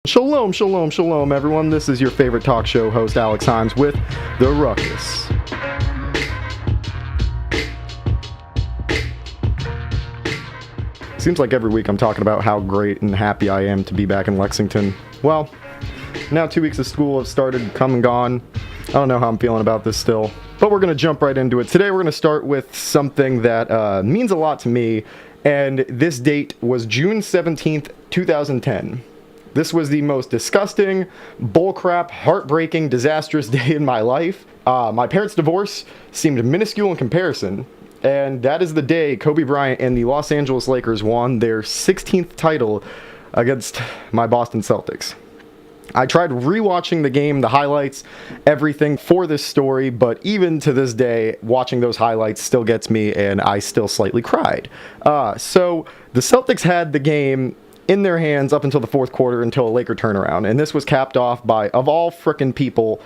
Shalom, shalom, shalom, everyone. This is your favorite talk show host, Alex Himes, with The Ruckus. Seems like every week I'm talking about how great and happy I am to be back in Lexington. Well, now 2 weeks of school have started, come and gone. I don't know how I'm feeling about this still, but we're going to jump right into it. Today we're going to start with something that means a lot to me, and this date was June 17th, 2010. This was the most disgusting, bullcrap, heartbreaking, disastrous day in my life. My parents' divorce seemed minuscule in comparison, and that is the day Kobe Bryant and the Los Angeles Lakers won their 16th title against my Boston Celtics. I tried rewatching the game, the highlights, everything for this story, but even to this day, watching those highlights still gets me, and I still slightly cried. So the Celtics had the game in their hands up until the fourth quarter, until a Laker turnaround, and this was capped off by, of all frickin' people,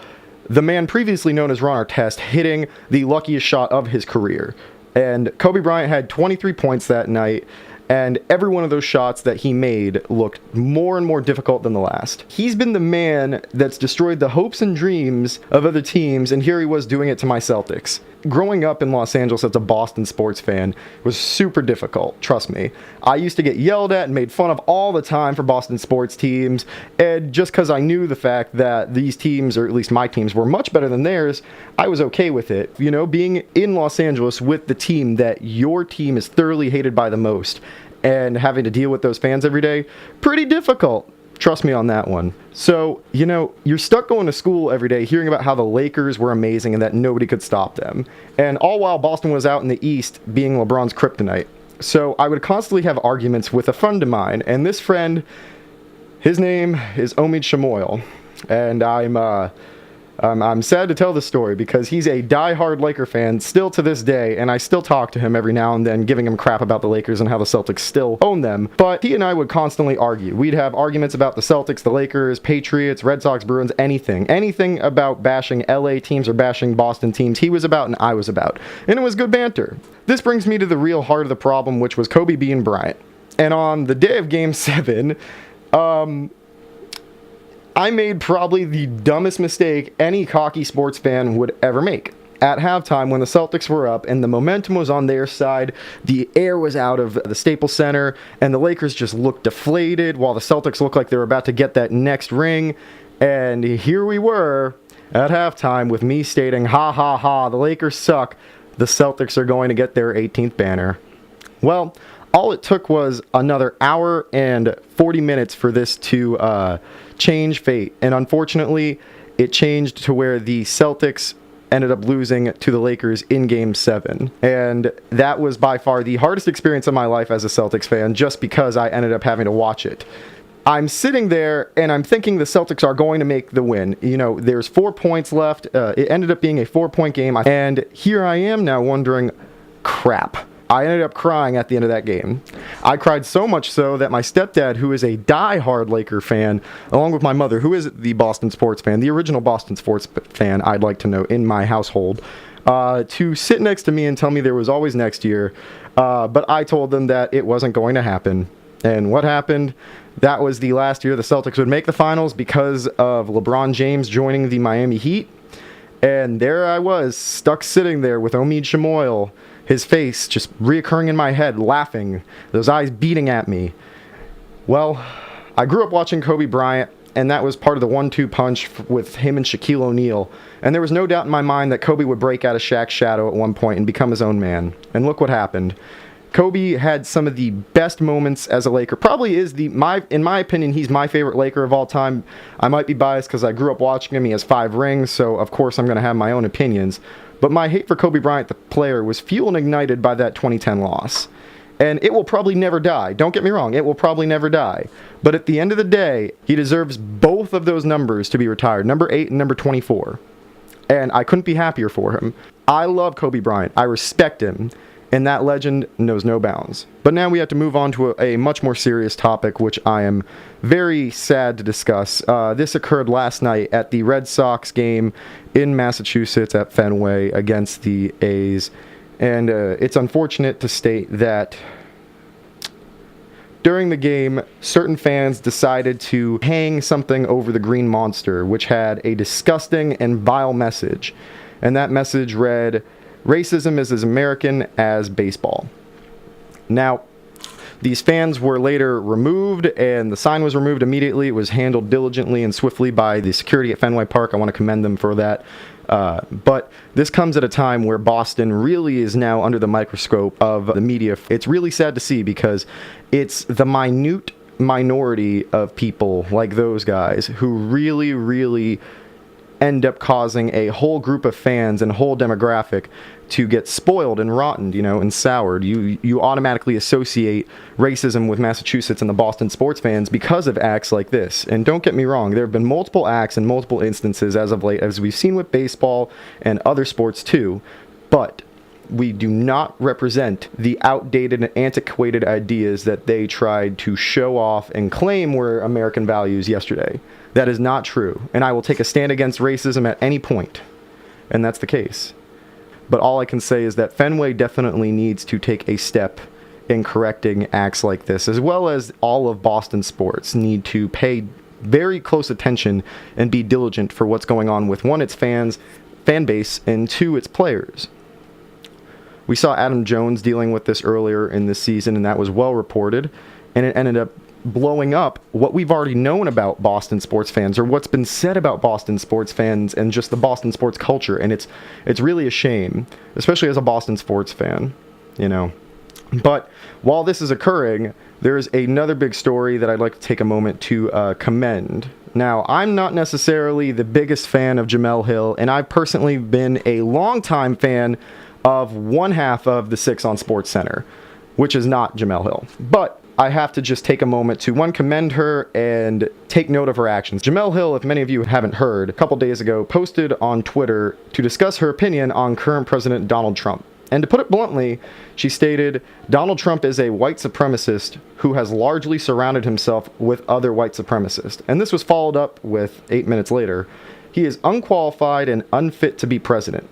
the man previously known as Ron Artest hitting the luckiest shot of his career. And Kobe Bryant had 23 points that night, and every one of those shots that he made looked more and more difficult than the last. He's been the man that's destroyed the hopes and dreams of other teams, and here he was doing it to my Celtics. Growing up in Los Angeles as a Boston sports fan was super difficult, trust me. I used to get yelled at and made fun of all the time for Boston sports teams, and just because I knew the fact that these teams, or at least my teams, were much better than theirs, I was okay with it. You know, being in Los Angeles with the team that your team is thoroughly hated by the most, and having to deal with those fans every day, pretty difficult. Trust me on that one. So, you know, you're stuck going to school every day hearing about how the Lakers were amazing and that nobody could stop them. And all while Boston was out in the East being LeBron's kryptonite. So I would constantly have arguments with a friend of mine. And this friend, his name is Omid Shamoil. And I'm sad to tell this story because he's a die-hard Laker fan still to this day, and I still talk to him every now and then, giving him crap about the Lakers and how the Celtics still own them. But he and I would constantly argue. We'd have arguments about the Celtics, the Lakers, Patriots, Red Sox, Bruins, anything. Anything about bashing LA teams or bashing Boston teams, he was about and I was about. And it was good banter. This brings me to the real heart of the problem, which was Kobe being Bryant. And on the day of Game 7, I made probably the dumbest mistake any cocky sports fan would ever make. At halftime, when the Celtics were up and the momentum was on their side, the air was out of the Staples Center, and the Lakers just looked deflated while the Celtics looked like they were about to get that next ring. And here we were at halftime with me stating, ha ha ha, the Lakers suck. The Celtics are going to get their 18th banner. Well, all it took was another hour and 40 minutes for this to change fate. And unfortunately, it changed to where the Celtics ended up losing to the Lakers in Game 7. And that was by far the hardest experience of my life as a Celtics fan, just because I ended up having to watch it. I'm sitting there and I'm thinking the Celtics are going to make the win. You know, there's 4 points left. It ended up being a 4-point game. And here I am now wondering, crap. I ended up crying at the end of that game. I cried so much so that my stepdad, who is a die-hard Laker fan, along with my mother, who is the Boston sports fan, the original Boston sports fan, I'd like to know, in my household, to sit next to me and tell me there was always next year. But I told them that it wasn't going to happen. And what happened? That was the last year the Celtics would make the finals because of LeBron James joining the Miami Heat. And there I was, stuck sitting there with Omid Shamoil, his face just reoccurring in my head, laughing, those eyes beating at me. Well, I grew up watching Kobe Bryant, and that was part of the 1-2 punch with him and Shaquille O'Neal. And there was no doubt in my mind that Kobe would break out of Shaq's shadow at one point and become his own man. And look what happened. Kobe had some of the best moments as a Laker. Probably is in my opinion, he's my favorite Laker of all time. I might be biased because I grew up watching him. He has 5 rings, so of course I'm going to have my own opinions. But my hate for Kobe Bryant, the player, was fueled and ignited by that 2010 loss. And it will probably never die. Don't get me wrong, it will probably never die. But at the end of the day, he deserves both of those numbers to be retired, number 8 and number 24. And I couldn't be happier for him. I love Kobe Bryant. I respect him. And that legend knows no bounds. But now we have to move on to a much more serious topic, which I am very sad to discuss. This occurred last night at the Red Sox game in Massachusetts at Fenway against the A's. And it's unfortunate to state that During the game, certain fans decided to hang something over the green monster, which had a disgusting and vile message. And that message read, "Racism is as American as baseball." Now, these fans were later removed, and the sign was removed immediately. It was handled diligently and swiftly by the security at Fenway Park. I want to commend them for that. But this comes at a time where Boston really is now under the microscope of the media. It's really sad to see because it's the minute minority of people like those guys who really end up causing a whole group of fans and a whole demographic to get spoiled and rotten, and soured. You automatically associate racism with Massachusetts and the Boston sports fans because of acts like this. And don't get me wrong, there have been multiple acts and multiple instances as of late, as we've seen with baseball and other sports too, but we do not represent the outdated and antiquated ideas that they tried to show off and claim were American values yesterday. That is not true, and I will take a stand against racism at any point, and that's the case. But all I can say is that Fenway definitely needs to take a step in correcting acts like this, as well as all of Boston sports need to pay very close attention and be diligent for what's going on with, one, its fans, fan base, and two, its players. We saw Adam Jones dealing with this earlier in this season, and that was well reported, and it ended up blowing up what we've already known about Boston sports fans, or what's been said about Boston sports fans and just the Boston sports culture. And it's really a shame, especially as a Boston sports fan, But while this is occurring, there's another big story that I'd like to take a moment to commend. Now, I'm not necessarily the biggest fan of Jamel Hill, and I've personally been a longtime fan of one half of the Six on Sports Center, which is not Jemele Hill. But I have to just take a moment to, one, commend her and take note of her actions. Jemele Hill, if many of you haven't heard, a couple days ago posted on Twitter to discuss her opinion on current President Donald Trump. And to put it bluntly, she stated, "Donald Trump is a white supremacist who has largely surrounded himself with other white supremacists." And this was followed up with, 8 minutes later, "He is unqualified and unfit to be president.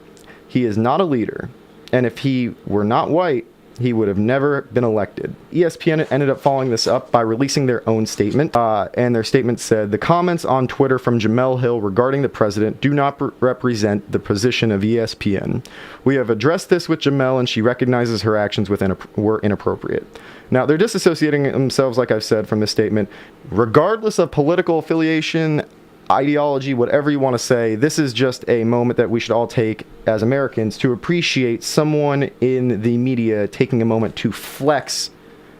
He is not a leader. And if he were not white, he would have never been elected." ESPN ended up following this up by releasing their own statement, and their statement said, "The comments on Twitter from Jemele Hill regarding the president do not represent the position of ESPN. We have addressed this with Jamel, and she recognizes her actions were inappropriate." Now, they're disassociating themselves, like I've said, from this statement. Regardless of political affiliation, ideology, whatever you want to say, this is just a moment that we should all take as Americans to appreciate someone in the media taking a moment to flex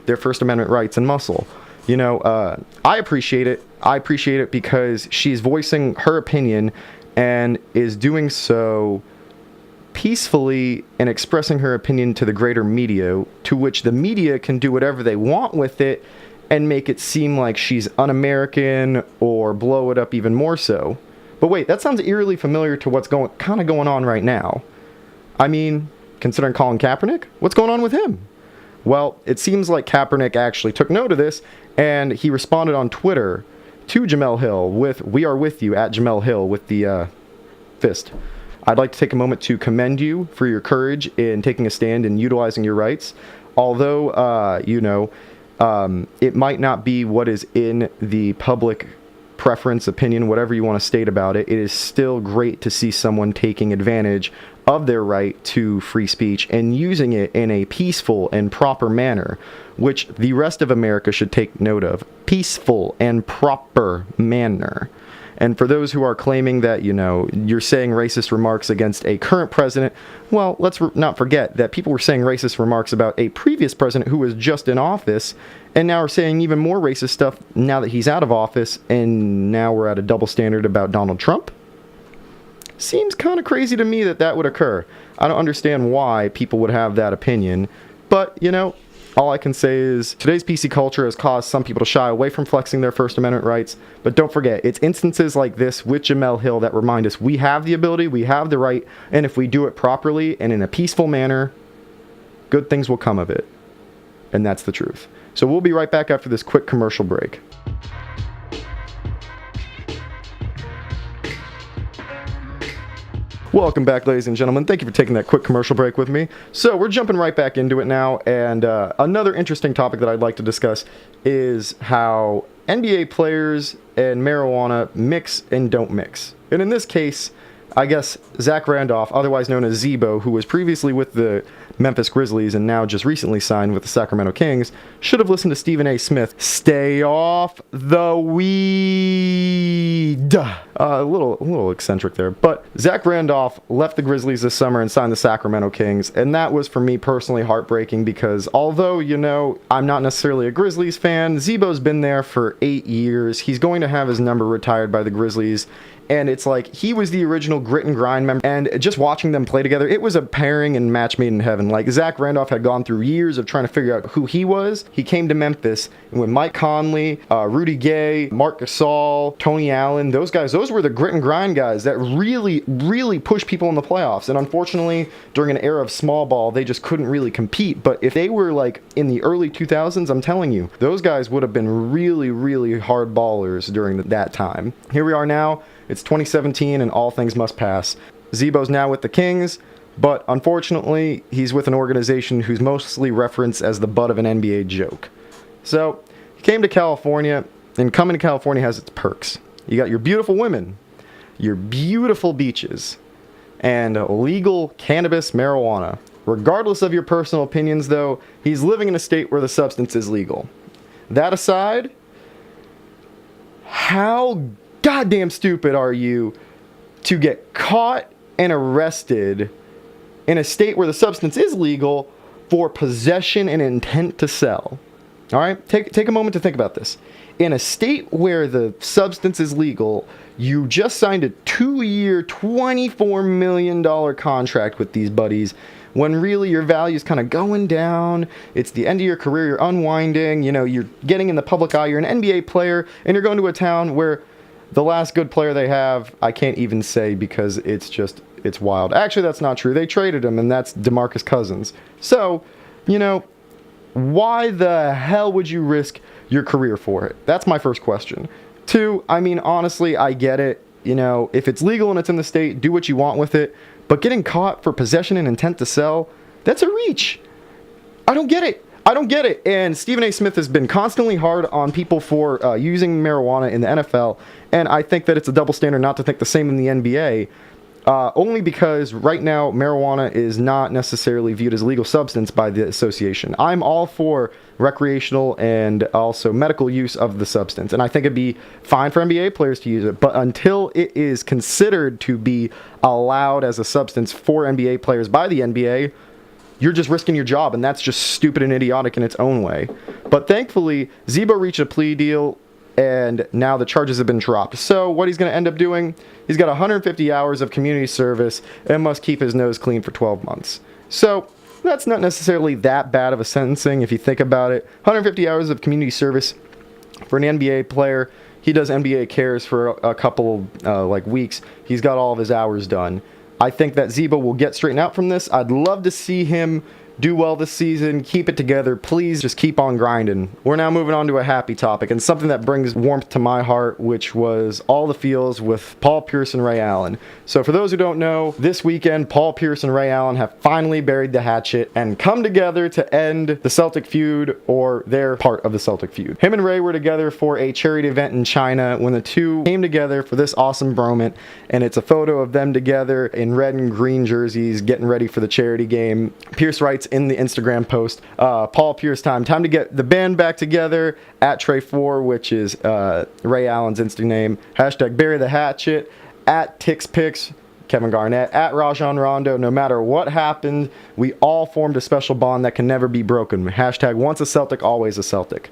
their First Amendment rights and muscle. I appreciate it. I appreciate it because she's voicing her opinion and is doing so peacefully and expressing her opinion to the greater media, to which the media can do whatever they want with it and make it seem like she's un-American or blow it up even more so. But wait, that sounds eerily familiar to what's kind of going on right now. I mean, considering Colin Kaepernick, what's going on with him? Well, it seems like Kaepernick actually took note of this, and he responded on Twitter to Jemele Hill with, "We are with you," at Jemele Hill with the fist. I'd like to take a moment to commend you for your courage in taking a stand and utilizing your rights. Although, it might not be what is in the public preference, opinion, whatever you want to state about it, it is still great to see someone taking advantage of their right to free speech and using it in a peaceful and proper manner, which the rest of America should take note of. Peaceful and proper manner. And for those who are claiming that, you're saying racist remarks against a current president, well, let's not forget that people were saying racist remarks about a previous president who was just in office, and now are saying even more racist stuff now that he's out of office, and now we're at a double standard about Donald Trump. Seems kind of crazy to me that would occur. I don't understand why people would have that opinion, but, all I can say is today's PC culture has caused some people to shy away from flexing their First Amendment rights. But don't forget, it's instances like this with Jemele Hill that remind us we have the ability, we have the right, and if we do it properly and in a peaceful manner, good things will come of it. And that's the truth. So we'll be right back after this quick commercial break. Welcome back, ladies and gentlemen. Thank you for taking that quick commercial break with me. So we're jumping right back into it now, and another interesting topic that I'd like to discuss is how NBA players and marijuana mix and don't mix. And in this case, I guess Zach Randolph, otherwise known as Zebo, who was previously with the Memphis Grizzlies and now just recently signed with the Sacramento Kings, should have listened to Stephen A. Smith. Stay off the weed. A little eccentric there. But Zach Randolph left the Grizzlies this summer and signed the Sacramento Kings. And that was, for me personally, heartbreaking because although, I'm not necessarily a Grizzlies fan, Zebo's been there for 8 years. He's going to have his number retired by the Grizzlies. And it's like, he was the original grit and grind member, and just watching them play together, it was a pairing and match made in heaven. Like, Zach Randolph had gone through years of trying to figure out who he was. He came to Memphis, and with Mike Conley, Rudy Gay, Marc Gasol, Tony Allen, those guys, those were the grit and grind guys that really, really pushed people in the playoffs. And unfortunately, during an era of small ball, they just couldn't really compete. But if they were, like, in the early 2000s, I'm telling you, those guys would have been really, really hard ballers during that time. Here we are now. It's 2017 and all things must pass. Zebo's now with the Kings, but unfortunately, he's with an organization who's mostly referenced as the butt of an NBA joke. So, he came to California, and coming to California has its perks. You got your beautiful women, your beautiful beaches, and legal cannabis marijuana. Regardless of your personal opinions, though, he's living in a state where the substance is legal. That aside, how goddamn stupid are you to get caught and arrested in a state where the substance is legal for possession and intent to sell? All right, take a moment to think about this. In a state where the substance is legal, you just signed a 2-year, $24 million contract with these buddies when really your value's kind of going down. It's the end of your career, you're unwinding, you're getting in the public eye, you're an NBA player, and you're going to a town where the last good player they have, I can't even say because it's wild. Actually, that's not true. They traded him, and that's DeMarcus Cousins. So, why the hell would you risk your career for it? That's my first question. 2, honestly, I get it. If it's legal and it's in the state, do what you want with it. But getting caught for possession and intent to sell, that's a reach. I don't get it. And Stephen A. Smith has been constantly hard on people for using marijuana in the NFL, and I think that it's a double standard not to think the same in the NBA, only because right now marijuana is not necessarily viewed as a legal substance by the association. I'm all for recreational and also medical use of the substance, and I think it'd be fine for NBA players to use it, but until it is considered to be allowed as a substance for NBA players by the NBA, you're just risking your job, and that's just stupid and idiotic in its own way. But thankfully, Zebo reached a plea deal, and now the charges have been dropped. So what he's going to end up doing, he's got 150 hours of community service and must keep his nose clean for 12 months. So that's not necessarily that bad of a sentencing if you think about it. 150 hours of community service for an NBA player. He does NBA cares for a couple weeks. He's got all of his hours done. I think that Zebo will get straightened out from this. I'd love to see him do well this season. Keep it together. Please just keep on grinding. We're now moving on to a happy topic and something that brings warmth to my heart, which was all the feels with Paul Pierce and Ray Allen. So for those who don't know, this weekend, Paul Pierce and Ray Allen have finally buried the hatchet and come together to end the Celtic feud, or their part of the Celtic feud. Him and Ray were together for a charity event in China when the two came together for this awesome bromance, and it's a photo of them together in red and green jerseys getting ready for the charity game. Pierce writes in the Instagram post, Paul Pierce time to get the band back together at Trey4, which is Ray Allen's Insta name, hashtag bury the hatchet, at TixPix, Kevin Garnett, at Rajon Rondo. No matter what happened, we all formed a special bond that can never be broken. Hashtag once a Celtic, always a Celtic.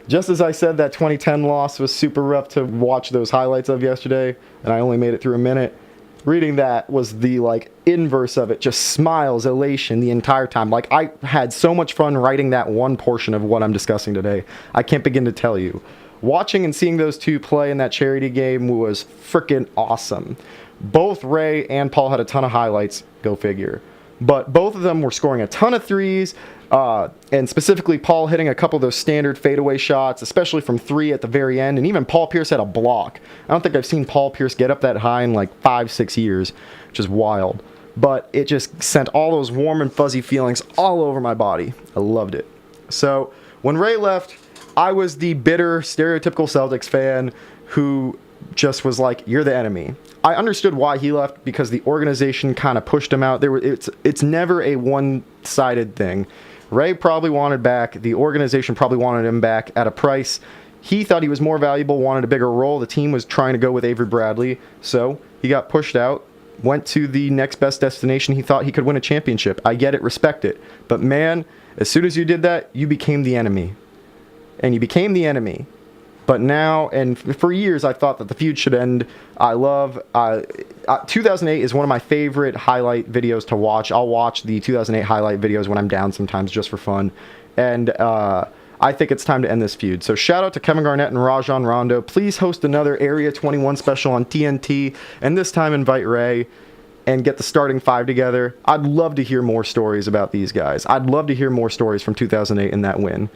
Just as I said that 2010 loss was super rough to watch those highlights of yesterday, and I only made it through a minute, reading that was the inverse of it. Just smiles, elation the entire time. I had so much fun writing that one portion of what I'm discussing today. I can't begin to tell you. Watching and seeing those two play in that charity game was freaking awesome. Both Ray and Paul had a ton of highlights, go figure. But both of them were scoring a ton of threes. And specifically Paul hitting a couple of those standard fadeaway shots, especially from 3 at the very end. And even Paul Pierce had a block. I don't think I've seen Paul Pierce get up that high in like 5-6 years, which is wild. But it just sent all those warm and fuzzy feelings all over my body. I loved it. So when Ray left, I was the bitter, stereotypical Celtics fan who just was like, you're the enemy. I understood why he left, because the organization kind of pushed him out. It's never a one-sided thing. Ray probably wanted back. The organization probably wanted him back at a price. He thought he was more valuable, wanted a bigger role. The team was trying to go with Avery Bradley, so he got pushed out, went to the next best destination. He thought he could win a championship. I get it, respect it. But man, as soon as you did that, you became the enemy. And you became the enemy. But now, and for years, I thought that the feud should end. 2008 is one of my favorite highlight videos to watch. I'll watch the 2008 highlight videos when I'm down sometimes just for fun. And I think it's time to end this feud. So shout out to Kevin Garnett and Rajon Rondo. Please host another Area 21 special on TNT. And this time invite Ray and get the starting 5 together. I'd love to hear more stories about these guys. I'd love to hear more stories from 2008 and that win.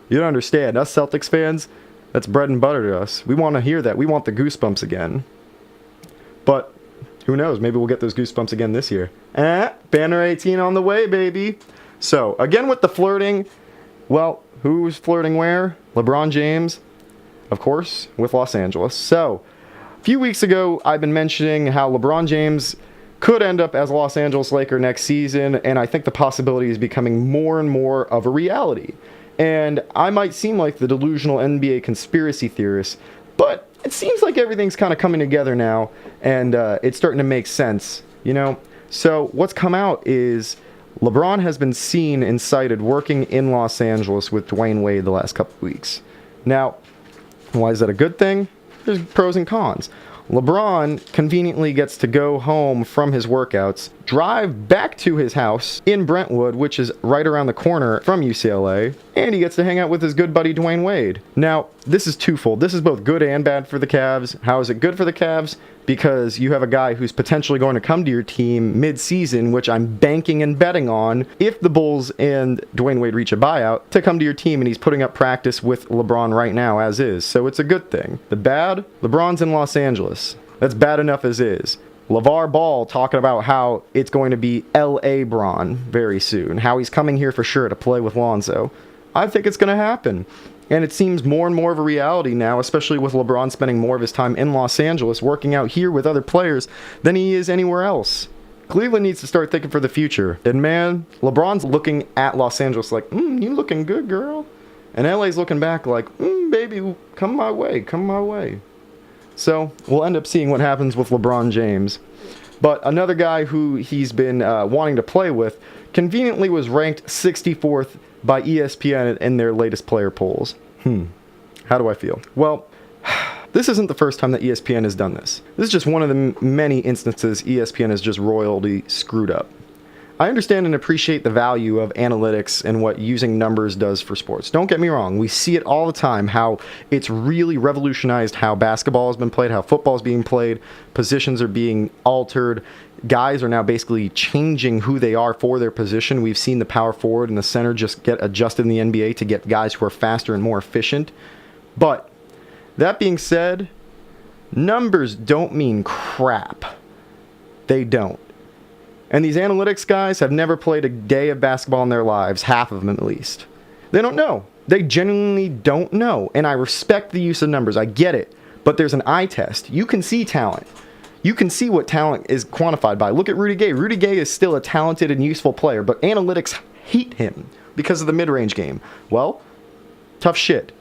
You don't understand. Us Celtics fans, that's bread and butter to us. We want to hear that. We want the goosebumps again. But who knows? Maybe we'll get those goosebumps again this year. Banner 18 on the way, baby. So, again with the flirting. Well, who's flirting where? LeBron James, of course, with Los Angeles. So, a few weeks ago, I've been mentioning how LeBron James could end up as a Los Angeles Laker next season, and I think the possibility is becoming more and more of a reality. And I might seem like the delusional NBA conspiracy theorist, but it seems like everything's kind of coming together now, and it's starting to make sense, you know? So what's come out is LeBron has been seen and cited working in Los Angeles with Dwayne Wade the last couple of weeks. Now, why is that a good thing? There's pros and cons. LeBron conveniently gets to go home from his workouts, drive back to his house in Brentwood, which is right around the corner from UCLA, and he gets to hang out with his good buddy Dwayne Wade. Now, this is twofold. This is both good and bad for the Cavs. How is it good for the Cavs? Because you have a guy who's potentially going to come to your team mid-season, which I'm banking and betting on, if the Bulls and Dwayne Wade reach a buyout, to come to your team, and he's putting up practice with LeBron right now as is. So it's a good thing. The bad, LeBron's in Los Angeles. That's bad enough as is. LeVar Ball talking about how it's going to be L.A. Bron very soon, how he's coming here for sure to play with Lonzo. I think it's going to happen. And it seems more and more of a reality now, especially with LeBron spending more of his time in Los Angeles, working out here with other players than he is anywhere else. Cleveland needs to start thinking for the future. And man, LeBron's looking at Los Angeles like, you looking good, girl. And LA's looking back like, baby, come my way, come my way. So we'll end up seeing what happens with LeBron James. But another guy who he's been wanting to play with conveniently was ranked 64th by ESPN in their latest player polls. How do I feel? Well, this isn't the first time that ESPN has done this. This is just one of the many instances ESPN has just royally screwed up. I understand and appreciate the value of analytics and what using numbers does for sports. Don't get me wrong, we see it all the time, how it's really revolutionized how basketball has been played, how football is being played, positions are being altered, guys are now basically changing who they are for their position. We've seen the power forward and the center just get adjusted in the NBA to get guys who are faster and more efficient. But that being said, numbers don't mean crap. They don't. And these analytics guys have never played a day of basketball in their lives, half of them at least. They don't know. They genuinely don't know. And I respect the use of numbers. I get it. But there's an eye test. You can see talent. You can see what talent is quantified by. Look at Rudy Gay. Rudy Gay is still a talented and useful player, but analytics hate him because of the mid-range game. Well, tough shit.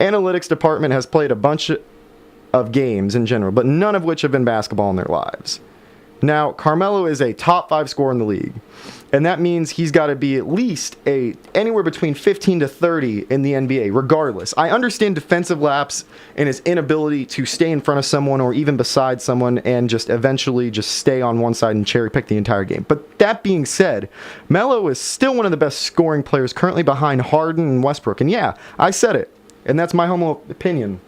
Analytics department has played a bunch of games in general, but none of which have been basketball in their lives. Now, Carmelo is a top 5 scorer in the league, and that means he's got to be at least anywhere between 15 to 30 in the NBA, regardless. I understand defensive lapse and his inability to stay in front of someone or even beside someone and just eventually just stay on one side and cherry pick the entire game. But that being said, Melo is still one of the best scoring players currently behind Harden and Westbrook. And yeah, I said it, and that's my humble opinion.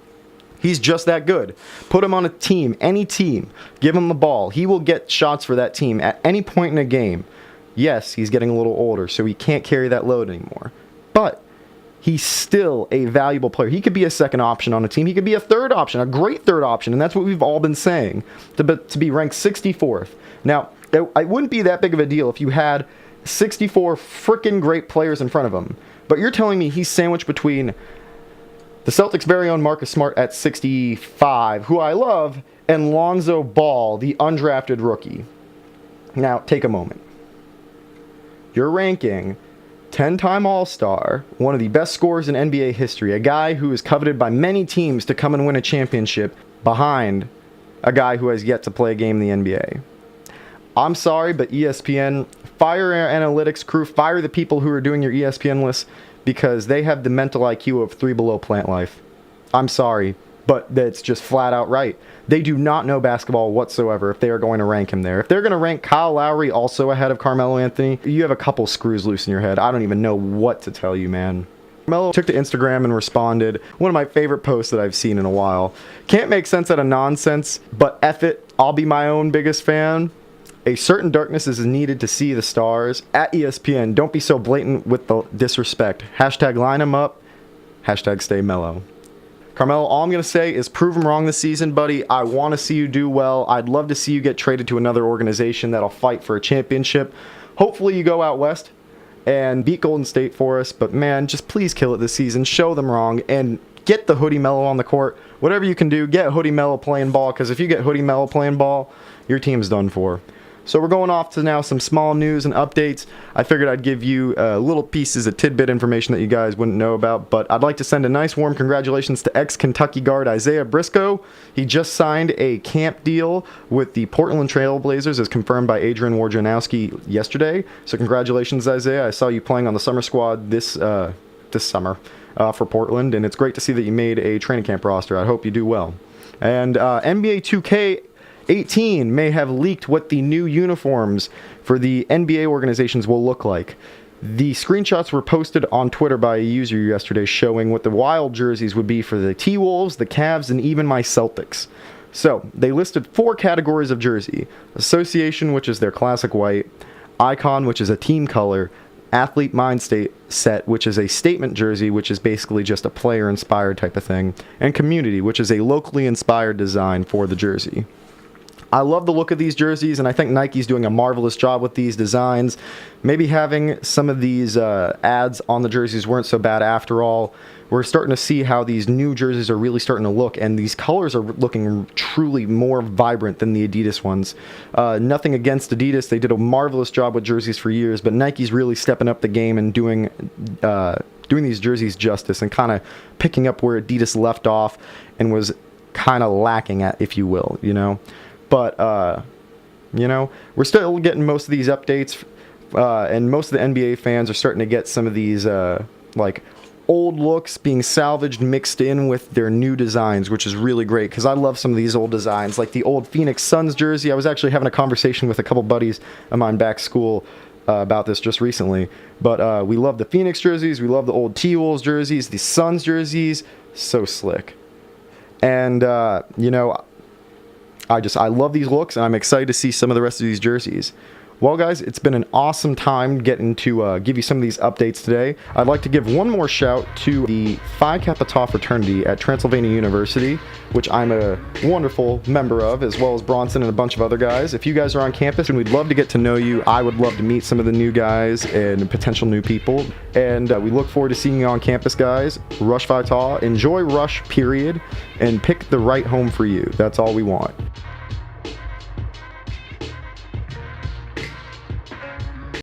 He's just that good. Put him on a team, any team. Give him the ball. He will get shots for that team at any point in a game. Yes, he's getting a little older, so he can't carry that load anymore. But he's still a valuable player. He could be a second option on a team. He could be a third option, a great third option, and that's what we've all been saying, to be ranked 64th. Now, it wouldn't be that big of a deal if you had 64 freaking great players in front of him. But you're telling me he's sandwiched between the Celtics' very own Marcus Smart at 65, who I love, and Lonzo Ball, the undrafted rookie. Now, take a moment. You're ranking 10-time All-Star, one of the best scorers in NBA history, a guy who is coveted by many teams to come and win a championship, behind a guy who has yet to play a game in the NBA. I'm sorry, but ESPN, fire our analytics crew, fire the people who are doing your ESPN lists, because they have the mental IQ of 3 below plant life. I'm sorry, but that's just flat out right. They do not know basketball whatsoever if they are going to rank him there. If they're going to rank Kyle Lowry also ahead of Carmelo Anthony, you have a couple screws loose in your head. I don't even know what to tell you, man. Carmelo took to Instagram and responded. One of my favorite posts that I've seen in a while. Can't make sense out of nonsense, but F it, I'll be my own biggest fan. A certain darkness is needed to see the stars. At ESPN, don't be so blatant with the disrespect. Hashtag line him up. Hashtag stay mellow. Carmelo, all I'm going to say is prove him wrong this season, buddy. I want to see you do well. I'd love to see you get traded to another organization that'll fight for a championship. Hopefully you go out west and beat Golden State for us. But man, just please kill it this season. Show them wrong and get the Hoodie Mello on the court. Whatever you can do, get Hoodie Mello playing ball, because if you get Hoodie Mello playing ball, your team's done for. So we're going off to now some small news and updates. I figured I'd give you little pieces of tidbit information that you guys wouldn't know about, but I'd like to send a nice warm congratulations to ex-Kentucky guard Isaiah Briscoe. He just signed a camp deal with the Portland Trail Blazers, as confirmed by Adrian Wojnarowski yesterday. So congratulations, Isaiah. I saw you playing on the summer squad this summer for Portland, and it's great to see that you made a training camp roster. I hope you do well. And NBA 2K18 may have leaked what the new uniforms for the NBA organizations will look like. The screenshots were posted on Twitter by a user yesterday showing what the Wild jerseys would be for the T-Wolves, the Cavs, and even my Celtics. So, they listed 4 categories of jersey. Association, which is their classic white. Icon, which is a team color. Athlete Mind State set, which is a statement jersey, which is basically just a player-inspired type of thing. And Community, which is a locally inspired design for the jersey. I love the look of these jerseys, and I think Nike's doing a marvelous job with these designs. Maybe having some of these ads on the jerseys weren't so bad after all. We're starting to see how these new jerseys are really starting to look, and these colors are looking truly more vibrant than the Adidas ones. Nothing against Adidas. They did a marvelous job with jerseys for years, but Nike's really stepping up the game and doing these jerseys justice and kind of picking up where Adidas left off and was kind of lacking at, if you will, you know. But, we're still getting most of these updates, and most of the NBA fans are starting to get some of these, old looks being salvaged, mixed in with their new designs, which is really great, because I love some of these old designs, like the old Phoenix Suns jersey. I was actually having a conversation with a couple buddies of mine back school about this just recently, but we love the Phoenix jerseys, we love the old T-Wolves jerseys, the Suns jerseys, so slick. And, I love these looks, and I'm excited to see some of the rest of these jerseys. Well, guys, it's been an awesome time getting to give you some of these updates today. I'd like to give one more shout to the Phi Kappa Tau fraternity at Transylvania University, which I'm a wonderful member of, as well as Bronson and a bunch of other guys. If you guys are on campus and we'd love to get to know you, I would love to meet some of the new guys and potential new people. And we look forward to seeing you on campus, guys. Rush Phi Tau. Enjoy Rush, period, and pick the right home for you. That's all we want.